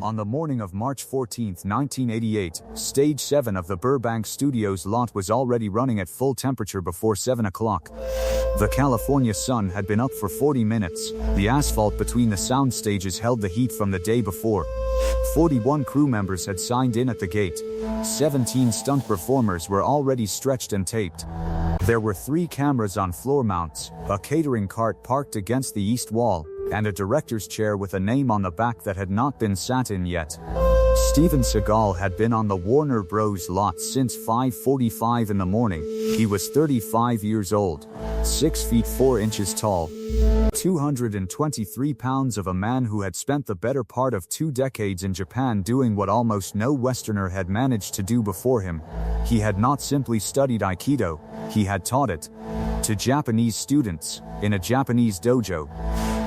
On the morning of March 14, 1988, Stage 7 of the Burbank Studios lot was already running at full temperature before 7 o'clock. The California sun had been up for 40 minutes. The asphalt between the sound stages held the heat from the day before. 41 crew members had signed in at the gate. 17 stunt performers were already stretched and taped. There were 3 cameras on floor mounts, a catering cart parked against the east wall, and a director's chair with a name on the back that had not been sat in yet. Steven Seagal had been on the Warner Bros. Lot since 5:45 in the morning. He was 35 years old, 6 feet 4 inches tall, 223 pounds, of a man who had spent the better part of 2 decades in Japan doing what almost no Westerner had managed to do before him. He had not simply studied Aikido, he had taught it to Japanese students, in a Japanese dojo,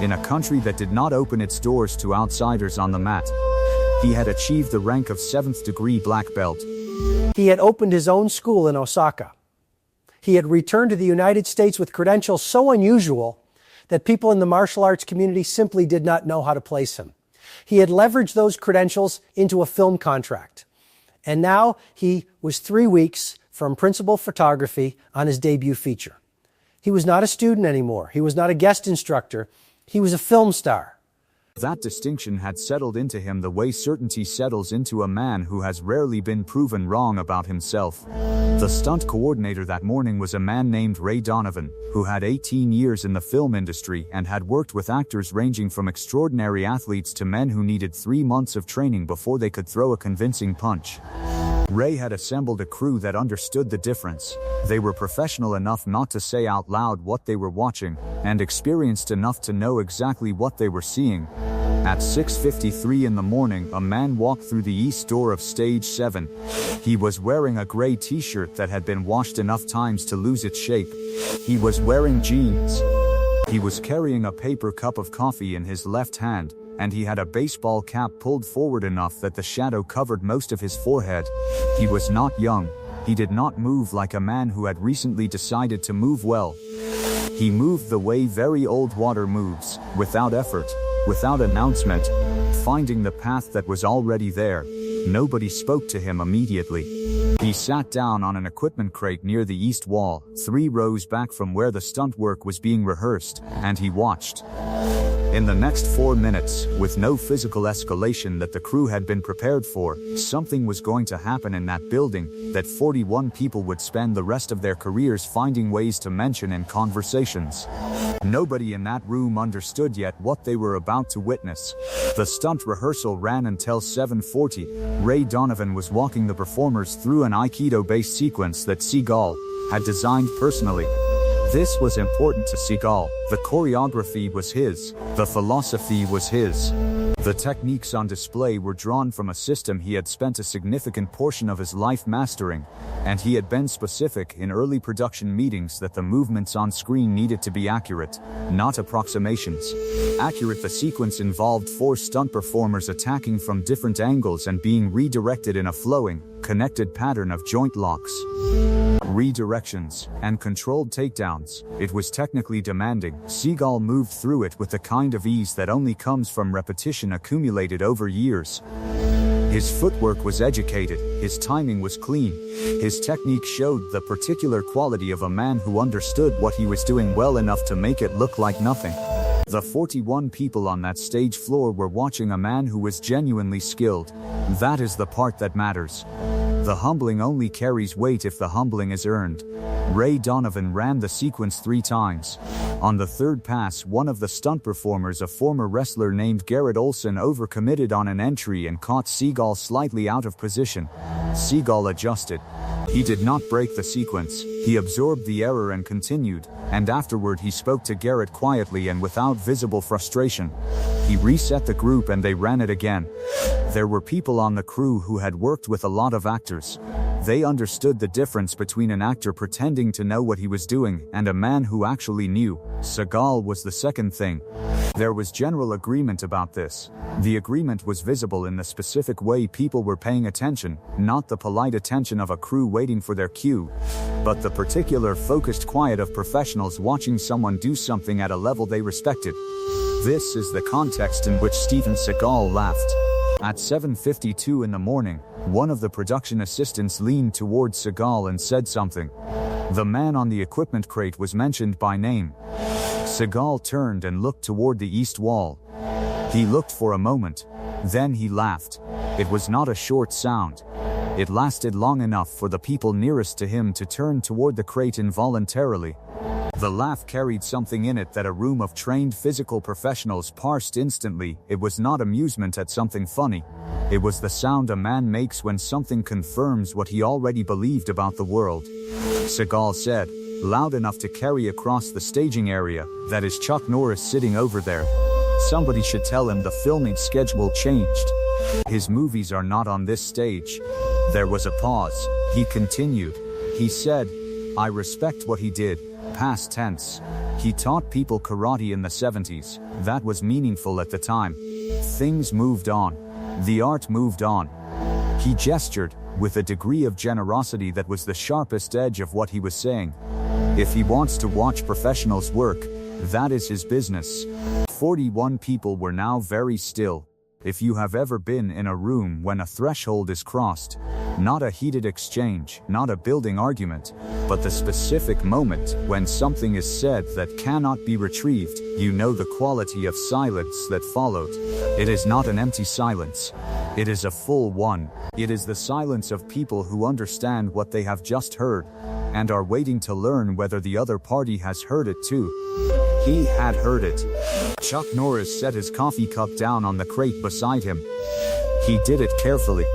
in a country that did not open its doors to outsiders on the mat. He had achieved the rank of 7th degree black belt. He had opened his own school in Osaka. He had returned to the United States with credentials so unusual that people in the martial arts community simply did not know how to place him. He had leveraged those credentials into a film contract. And now he was 3 weeks from principal photography on his debut feature. He was not a student anymore. He was not a guest instructor. He was a film star. That distinction had settled into him the way certainty settles into a man who has rarely been proven wrong about himself. The stunt coordinator that morning was a man named Ray Donovan, who had 18 years in the film industry and had worked with actors ranging from extraordinary athletes to men who needed 3 months of training before they could throw a convincing punch. Ray had assembled a crew that understood the difference. They were professional enough not to say out loud what they were watching, and experienced enough to know exactly what they were seeing. At 6:53 in the morning, a man walked through the east door of Stage 7. He was wearing a gray t-shirt that had been washed enough times to lose its shape. He was wearing jeans. He was carrying a paper cup of coffee in his left hand, and he had a baseball cap pulled forward enough that the shadow covered most of his forehead. He was not young. He did not move like a man who had recently decided to move well. He moved the way very old water moves, without effort, without announcement, finding the path that was already there. Nobody spoke to him immediately. He sat down on an equipment crate near the east wall, 3 rows back from where the stunt work was being rehearsed, and he watched. In the next 4 minutes, with no physical escalation that the crew had been prepared for, something was going to happen in that building that 41 people would spend the rest of their careers finding ways to mention in conversations. Nobody in that room understood yet what they were about to witness. The stunt rehearsal ran until 7:40. Ray Donovan was walking the performers through an Aikido-based sequence that Seagal had designed personally. This was important to Seagal. The choreography was his. The philosophy was his. The techniques on display were drawn from a system he had spent a significant portion of his life mastering, and he had been specific in early production meetings that the movements on screen needed to be accurate, not approximations. Accurate. The sequence involved 4 stunt performers attacking from different angles and being redirected in a flowing, connected pattern of joint locks, redirections, and controlled takedowns. It was technically demanding. Seagal moved through it with the kind of ease that only comes from repetition accumulated over years. His footwork was educated, his timing was clean, his technique showed the particular quality of a man who understood what he was doing well enough to make it look like nothing. The 41 people on that stage floor were watching a man who was genuinely skilled. That is the part that matters. The humbling only carries weight if the humbling is earned. Ray Donovan ran the sequence 3 times. On the 3rd pass, one of the stunt performers, a former wrestler named Garrett Olson, overcommitted on an entry and caught Seagal slightly out of position. Seagal adjusted. He did not break the sequence. He absorbed the error and continued, and afterward he spoke to Garrett quietly and without visible frustration. He reset the group and they ran it again. There were people on the crew who had worked with a lot of actors. They understood the difference between an actor pretending to know what he was doing and a man who actually knew. Seagal was the second thing. There was general agreement about this. The agreement was visible in the specific way people were paying attention, not the polite attention of a crew waiting for their cue, but the particular focused quiet of professionals watching someone do something at a level they respected. This is the context in which Steven Seagal laughed. At 7:52 in the morning, one of the production assistants leaned towards Seagal and said something. The man on the equipment crate was mentioned by name. Seagal turned and looked toward the east wall. He looked for a moment. Then he laughed. It was not a short sound. It lasted long enough for the people nearest to him to turn toward the crate involuntarily. The laugh carried something in it that a room of trained physical professionals parsed instantly. It was not amusement at something funny. It was the sound a man makes when something confirms what he already believed about the world. Seagal said, loud enough to carry across the staging area, "That is Chuck Norris sitting over there. Somebody should tell him the filming schedule changed. His movies are not on this stage." There was a pause. He continued. He said, "I respect what he did." Past tense. He taught people karate in the 70s. That was meaningful at the time. Things moved on. The art moved on. He gestured, with a degree of generosity that was the sharpest edge of what he was saying. If he wants to watch professionals work, that is his business. 41 people were now very still. If you have ever been in a room when a threshold is crossed, not a heated exchange, not a building argument, but the specific moment when something is said that cannot be retrieved, you know the quality of silence that followed. It is not an empty silence. It is a full one. It is the silence of people who understand what they have just heard, and are waiting to learn whether the other party has heard it too. He had heard it. Chuck Norris set his coffee cup down on the crate beside him. He did it carefully.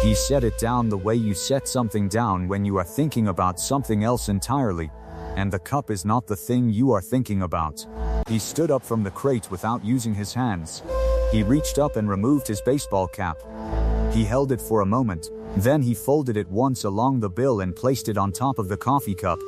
He set it down the way you set something down when you are thinking about something else entirely, and the cup is not the thing you are thinking about. He stood up from the crate without using his hands. He reached up and removed his baseball cap. He held it for a moment. Then he folded it once along the bill and placed it on top of the coffee cup.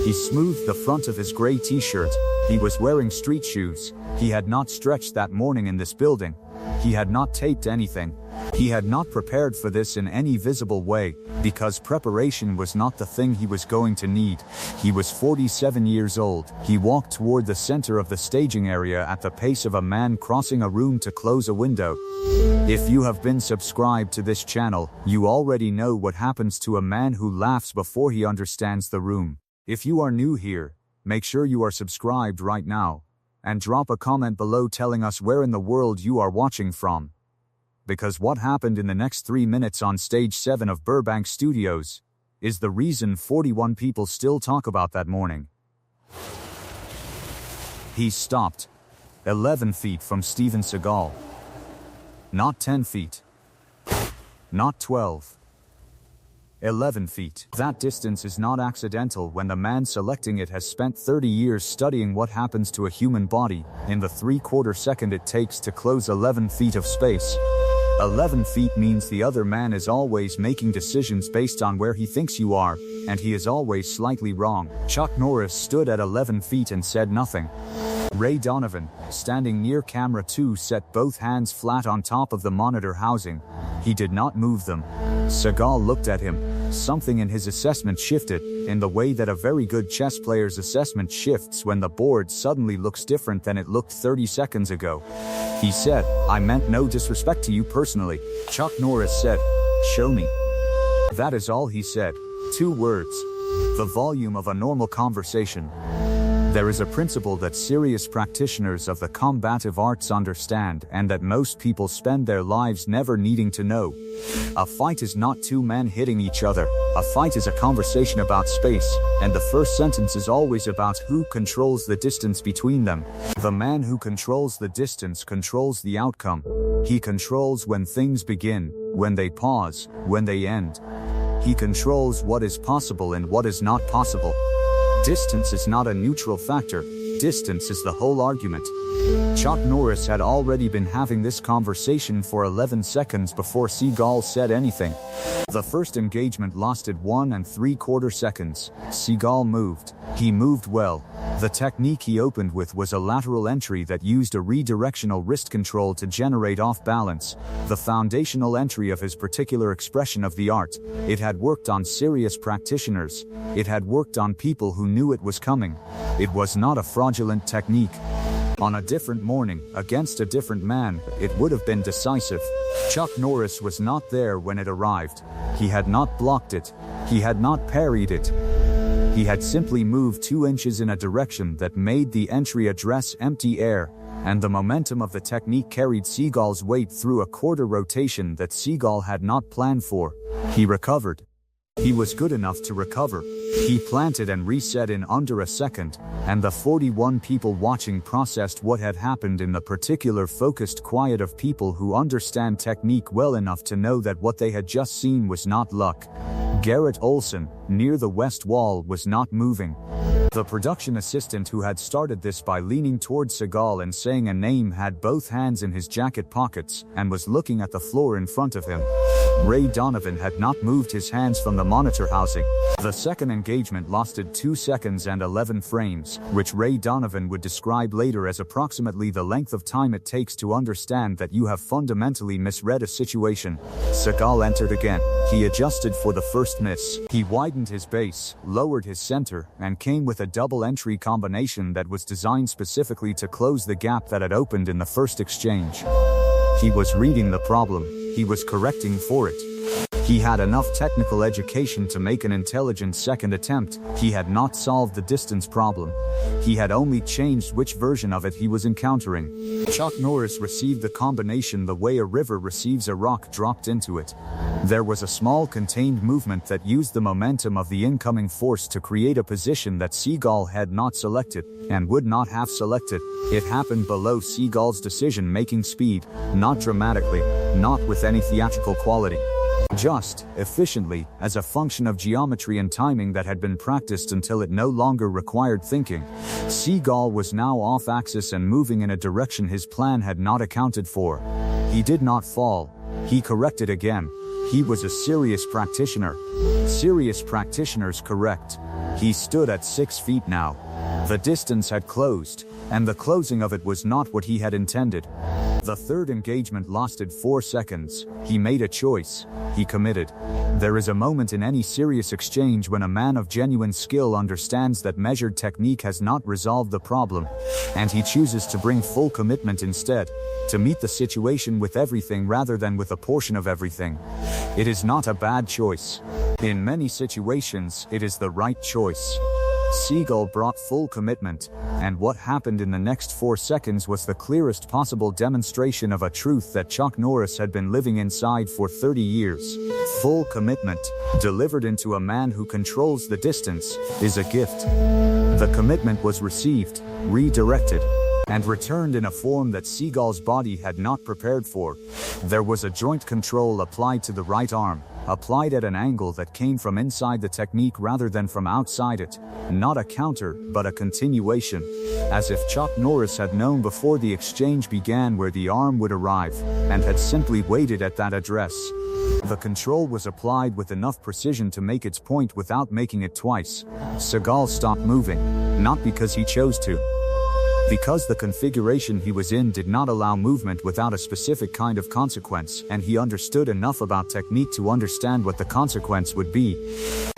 He smoothed the front of his gray t-shirt. He was wearing street shoes. He had not stretched that morning in this building. He had not taped anything. He had not prepared for this in any visible way, because preparation was not the thing he was going to need. He was 47 years old. He walked toward the center of the staging area at the pace of a man crossing a room to close a window. If you have been subscribed to this channel, you already know what happens to a man who laughs before he understands the room. If you are new here, make sure you are subscribed right now, and drop a comment below telling us where in the world you are watching from. Because what happened in the next 3 minutes on Stage 7 of Burbank Studios is the reason 41 people still talk about that morning. He stopped, 11 feet from Steven Seagal. Not 10 feet. Not 12. 11 feet. That distance is not accidental when the man selecting it has spent 30 years studying what happens to a human body in the 3/4 second it takes to close 11 feet of space. 11 feet means the other man is always making decisions based on where he thinks you are, and he is always slightly wrong. Chuck Norris stood at 11 feet and said nothing. Ray Donovan, standing near camera 2, set both hands flat on top of the monitor housing. He did not move them. Seagal looked at him. Something in his assessment shifted, in the way that a very good chess player's assessment shifts when the board suddenly looks different than it looked 30 seconds ago. He said, "I meant no disrespect to you personally." Chuck Norris said, "Show me." That is all he said. 2 words. The volume of a normal conversation. There is a principle that serious practitioners of the combative arts understand, and that most people spend their lives never needing to know. A fight is not 2 men hitting each other. A fight is a conversation about space, and the first sentence is always about who controls the distance between them. The man who controls the distance controls the outcome. He controls when things begin, when they pause, when they end. He controls what is possible and what is not possible. Distance is not a neutral factor. Distance is the whole argument. Chuck Norris had already been having this conversation for 11 seconds before Seagal said anything. The first engagement lasted 1 3/4 seconds. Seagal moved. He moved well. The technique he opened with was a lateral entry that used a redirectional wrist control to generate off balance, the foundational entry of his particular expression of the art. It had worked on serious practitioners. It had worked on people who knew it was coming. It was not a fraudulent technique. On a different morning, against a different man, it would have been decisive. Chuck Norris was not there when it arrived. He had not blocked it. He had not parried it. He had simply moved 2 inches in a direction that made the entry address empty air, and the momentum of the technique carried Seagal's weight through a quarter rotation that Seagal had not planned for. He recovered. He was good enough to recover. He planted and reset in under a second, and the 41 people watching processed what had happened in the particular focused quiet of people who understand technique well enough to know that what they had just seen was not luck. Garrett Olson, near the west wall, was not moving. The production assistant who had started this by leaning towards Seagal and saying a name had both hands in his jacket pockets and was looking at the floor in front of him. Ray Donovan had not moved his hands from the monitor housing. The second engagement lasted 2 seconds and 11 frames, which Ray Donovan would describe later as approximately the length of time it takes to understand that you have fundamentally misread a situation. Seagal entered again. He adjusted for the first miss. He widened his base, lowered his center, and came with a double entry combination that was designed specifically to close the gap that had opened in the first exchange. He was reading the problem. He was correcting for it. He had enough technical education to make an intelligent second attempt. He had not solved the distance problem. He had only changed which version of it he was encountering. Chuck Norris received the combination the way a river receives a rock dropped into it. There was a small contained movement that used the momentum of the incoming force to create a position that Seagal had not selected, and would not have selected. It happened below Seagal's decision-making speed, not dramatically, not with any theatrical quality. Just, efficiently, as a function of geometry and timing that had been practiced until it no longer required thinking. Seagal was now off-axis and moving in a direction his plan had not accounted for. He did not fall. He corrected again. He was a serious practitioner. Serious practitioners correct. He stood at 6 feet now. The distance had closed, and the closing of it was not what he had intended. The third engagement lasted 4 seconds. He made a choice. He committed. There is a moment in any serious exchange when a man of genuine skill understands that measured technique has not resolved the problem, and he chooses to bring full commitment instead, to meet the situation with everything rather than with a portion of everything. It is not a bad choice. In many situations, it is the right choice. Seagal brought full commitment, and what happened in the next 4 seconds was the clearest possible demonstration of a truth that Chuck Norris had been living inside for 30 years. Full commitment, delivered into a man who controls the distance, is a gift. The commitment was received, redirected, and returned in a form that Seagal's body had not prepared for. There was a joint control applied to the right arm, applied at an angle that came from inside the technique rather than from outside it, not a counter, but a continuation, as if Chuck Norris had known before the exchange began where the arm would arrive, and had simply waited at that address. The control was applied with enough precision to make its point without making it twice. Seagal stopped moving, not because he chose to, because the configuration he was in did not allow movement without a specific kind of consequence, and he understood enough about technique to understand what the consequence would be.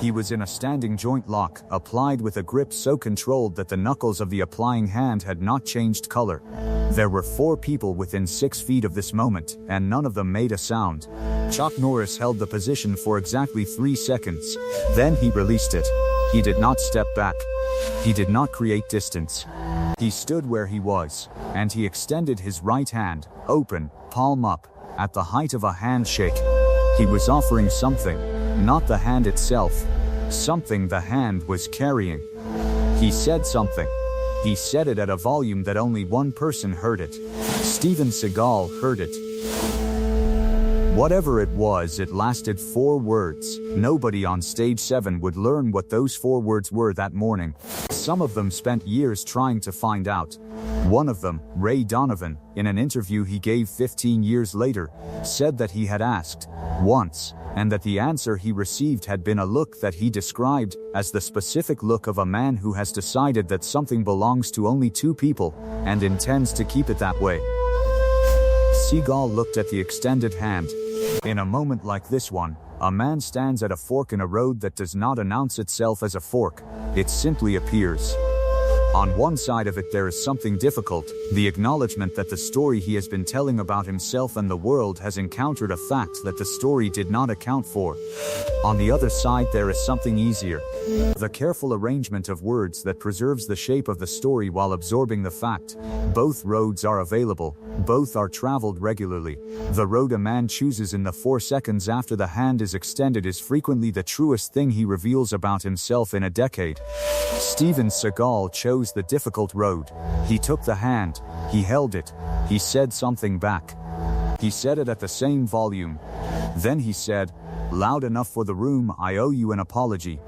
He was in a standing joint lock, applied with a grip so controlled that the knuckles of the applying hand had not changed color. There were 4 people within 6 feet of this moment, and none of them made a sound. Chuck Norris held the position for exactly 3 seconds. Then he released it. He did not step back. He did not create distance. He stood where he was, and he extended his right hand, open, palm up, at the height of a handshake. He was offering something, not the hand itself, something the hand was carrying. He said something. He said it at a volume that only one person heard it. Steven Seagal heard it. Whatever it was, it lasted 4 words. Nobody on stage 7 would learn what those 4 words were that morning. Some of them spent years trying to find out. One of them, Ray Donovan, in an interview he gave 15 years later, said that he had asked once, and that the answer he received had been a look that he described as the specific look of a man who has decided that something belongs to only 2 people, and intends to keep it that way. Seagal looked at the extended hand. In a moment like this one, a man stands at a fork in a road that does not announce itself as a fork. It simply appears. On one side of it there is something difficult, the acknowledgement that the story he has been telling about himself and the world has encountered a fact that the story did not account for. On the other side there is something easier, the careful arrangement of words that preserves the shape of the story while absorbing the fact. Both roads are available, both are traveled regularly. The road a man chooses in the 4 seconds after the hand is extended is frequently the truest thing he reveals about himself in a decade. Steven Seagal chose the difficult road. He took the hand, he held it, he said something back. He said it at the same volume. Then he said, "Loud enough for the room, I owe you an apology.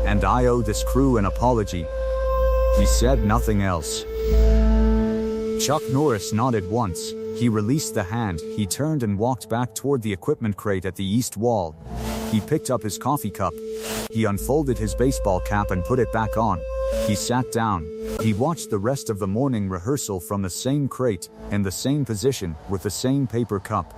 And I owe this crew an apology." He said nothing else. Chuck Norris nodded once. He released the hand, he turned and walked back toward the equipment crate at the east wall. He picked up his coffee cup. He unfolded his baseball cap and put it back on. He sat down. He watched the rest of the morning rehearsal from the same crate, in the same position, with the same paper cup.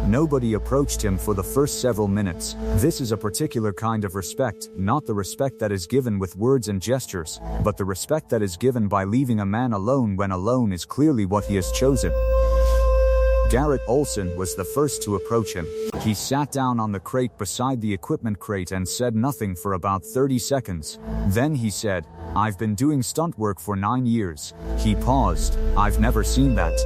Nobody approached him for the first several minutes. This is a particular kind of respect, not the respect that is given with words and gestures, but the respect that is given by leaving a man alone when alone is clearly what he has chosen. Garrett Olson was the first to approach him. He sat down on the crate beside the equipment crate and said nothing for about 30 seconds. Then he said, "I've been doing stunt work for 9 years. He paused. "I've never seen that."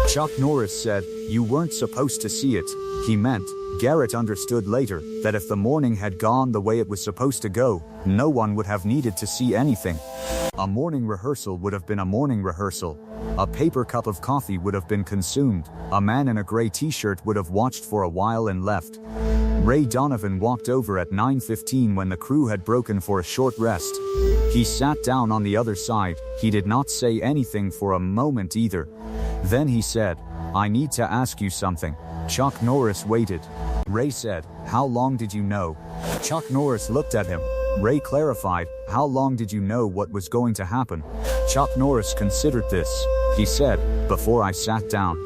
Chuck Norris said, "You weren't supposed to see it." He meant, Garrett understood later, that if the morning had gone the way it was supposed to go, no one would have needed to see anything. A morning rehearsal would have been a morning rehearsal. A paper cup of coffee would have been consumed. A man in a gray t-shirt would have watched for a while and left. Ray Donovan walked over at 9:15 when the crew had broken for a short rest. He sat down on the other side. He did not say anything for a moment either. Then he said, "I need to ask you something." Chuck Norris waited. Ray said, "How long did you know?" Chuck Norris looked at him. Ray clarified, "How long did you know what was going to happen?" Chuck Norris considered this. He said, "Before I sat down."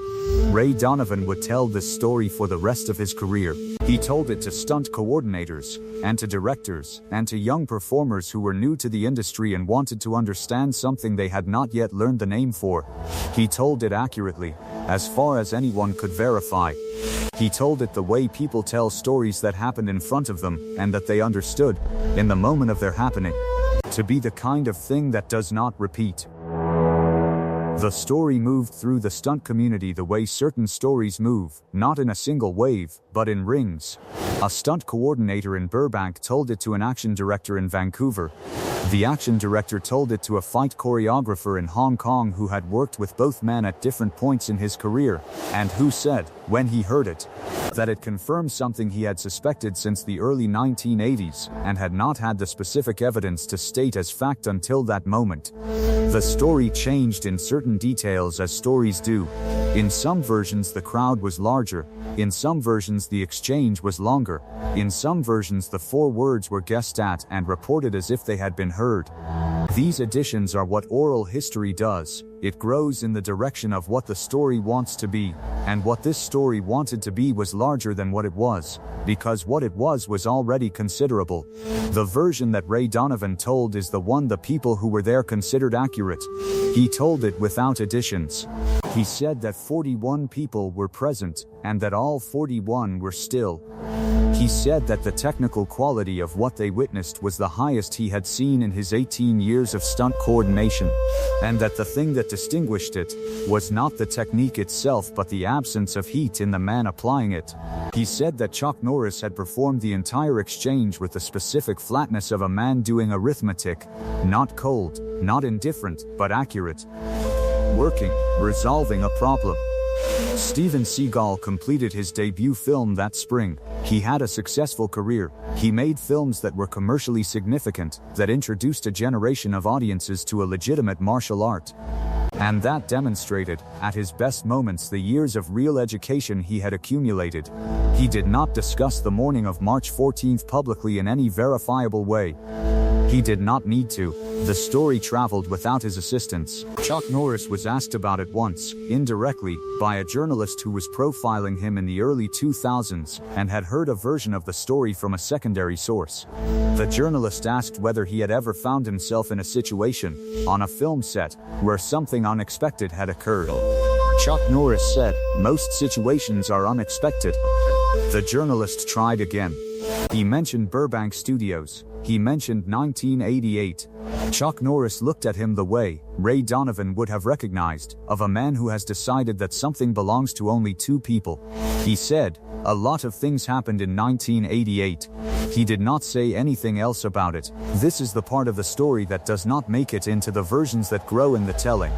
Ray Donovan would tell this story for the rest of his career. He told it to stunt coordinators, and to directors, and to young performers who were new to the industry and wanted to understand something they had not yet learned the name for. He told it accurately, as far as anyone could verify. He told it the way people tell stories that happened in front of them, and that they understood, in the moment of their happening, to be the kind of thing that does not repeat. The story moved through the stunt community the way certain stories move, not in a single wave, but in rings. A stunt coordinator in Burbank told it to an action director in Vancouver. The action director told it to a fight choreographer in Hong Kong who had worked with both men at different points in his career, and who said, when he heard it, that it confirmed something he had suspected since the early 1980s, and had not had the specific evidence to state as fact until that moment. The story changed in certain details as stories do. In some versions the crowd was larger, in some versions the exchange was longer, in some versions the 4 words were guessed at and reported as if they had been heard. These additions are what oral history does. It grows in the direction of what the story wants to be, and what this story wanted to be was larger than what it was, because what it was already considerable. The version that Ray Donovan told is the one the people who were there considered accurate. He told it without additions. He said that 41 people were present, and that all 41 were still. He said that the technical quality of what they witnessed was the highest he had seen in his 18 years of stunt coordination, and that the thing that distinguished it was not the technique itself but the absence of heat in the man applying it. He said that Chuck Norris had performed the entire exchange with the specific flatness of a man doing arithmetic, not cold, not indifferent, but accurate. Working, resolving a problem. Steven Seagal completed his debut film that spring. He had a successful career. He made films that were commercially significant, that introduced a generation of audiences to a legitimate martial art. And that demonstrated, at his best moments, the years of real education he had accumulated. He did not discuss the morning of March 14th publicly in any verifiable way. He did not need to. The story traveled without his assistance. Chuck Norris was asked about it once, indirectly, by a journalist who was profiling him in the early 2000s and had heard a version of the story from a secondary source. The journalist asked whether he had ever found himself in a situation, on a film set, where something unexpected had occurred. Chuck Norris said, "Most situations are unexpected." The journalist tried again. He mentioned Burbank Studios. He mentioned 1988. Chuck Norris looked at him the way Ray Donovan would have recognized, of a man who has decided that something belongs to only two people. He said, "A lot of things happened in 1988. He did not say anything else about it. This is the part of the story that does not make it into the versions that grow in the telling.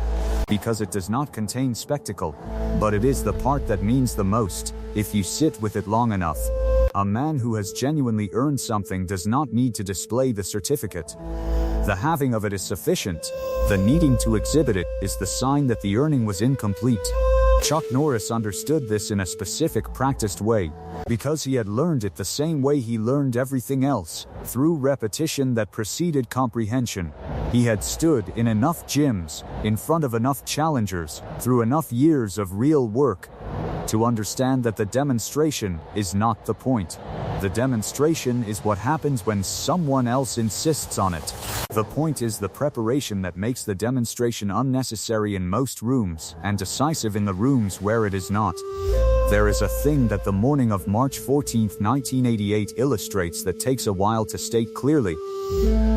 Because it does not contain spectacle. But it is the part that means the most, if you sit with it long enough. A man who has genuinely earned something does not need to display the certificate. The having of it is sufficient. The needing to exhibit it is the sign that the earning was incomplete." Chuck Norris understood this in a specific, practiced way, because he had learned it the same way he learned everything else, through repetition that preceded comprehension. He had stood in enough gyms, in front of enough challengers, through enough years of real work, to understand that the demonstration is not the point. The demonstration is what happens when someone else insists on it. The point is the preparation that makes the demonstration unnecessary in most rooms, and decisive in the rooms where it is not. There is a thing that the morning of March 14, 1988 illustrates that takes a while to state clearly.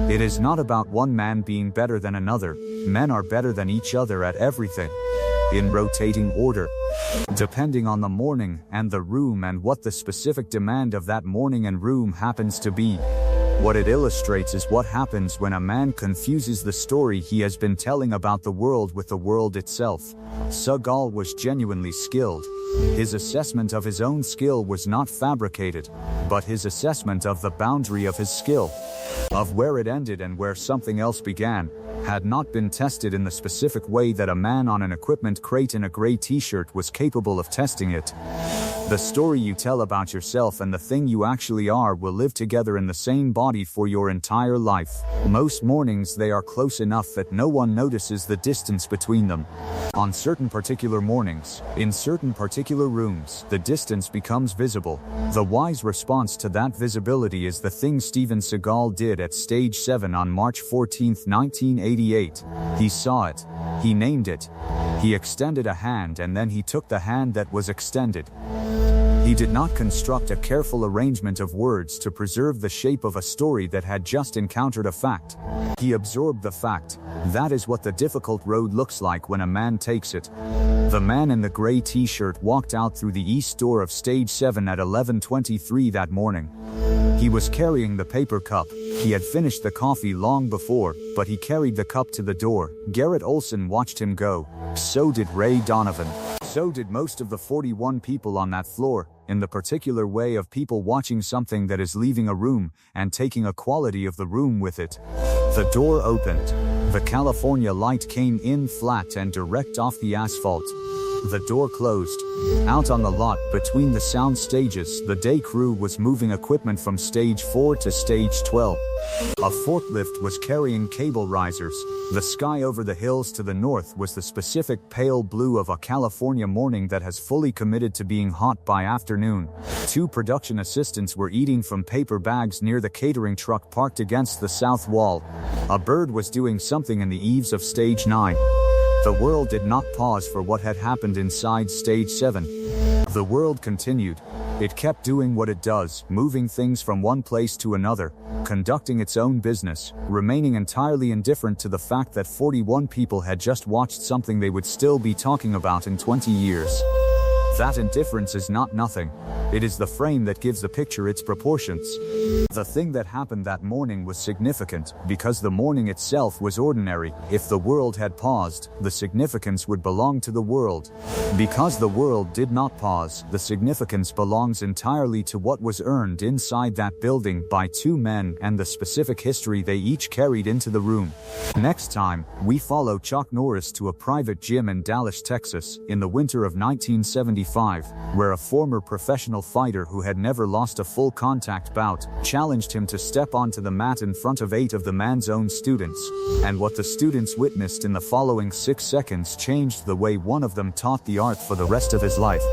It is not about one man being better than another. Men are better than each other at everything. In rotating order, depending on the morning and the room and what the specific demand of that morning and room happens to be. What it illustrates is what happens when a man confuses the story he has been telling about the world with the world itself. Seagal was genuinely skilled. His assessment of his own skill was not fabricated, but his assessment of the boundary of his skill, of where it ended and where something else began, had not been tested in the specific way that a man on an equipment crate in a gray t-shirt was capable of testing it. The story you tell about yourself and the thing you actually are will live together in the same body for your entire life. Most mornings they are close enough that no one notices the distance between them. On certain particular mornings, in certain particular rooms, the distance becomes visible. The wise response to that visibility is the thing Steven Seagal did at Stage 7 on March 14, 1988. He saw it. He named it. He extended a hand and then he took the hand that was extended. He did not construct a careful arrangement of words to preserve the shape of a story that had just encountered a fact. He absorbed the fact. That is what the difficult road looks like when a man takes it. The man in the gray t-shirt walked out through the east door of Stage 7 at 11:23 that morning. He was carrying the paper cup. He had finished the coffee long before, but he carried the cup to the door. Garrett Olson watched him go. So did Ray Donovan. So did most of the 41 people on that floor, in the particular way of people watching something that is leaving a room and taking a quality of the room with it. The door opened. The California light came in flat and direct off the asphalt. The door closed. Out on the lot, between the sound stages, the day crew was moving equipment from Stage 4 to Stage 12. A forklift was carrying cable risers. The sky over the hills to the north was the specific pale blue of a California morning that has fully committed to being hot by afternoon. Two production assistants were eating from paper bags near the catering truck parked against the south wall. A bird was doing something in the eaves of Stage 9. The world did not pause for what had happened inside Stage 7. The world continued. It kept doing what it does, moving things from one place to another, conducting its own business, remaining entirely indifferent to the fact that 41 people had just watched something they would still be talking about in 20 years. That indifference is not nothing. It is the frame that gives the picture its proportions. The thing that happened that morning was significant, because the morning itself was ordinary. If the world had paused, the significance would belong to the world. Because the world did not pause, the significance belongs entirely to what was earned inside that building by two men and the specific history they each carried into the room. Next time, we follow Chuck Norris to a private gym in Dallas, Texas, in the winter of 1977. 1995, where a former professional fighter who had never lost a full contact bout challenged him to step onto the mat in front of 8 of the man's own students, and what the students witnessed in the following 6 seconds changed the way one of them taught the art for the rest of his life.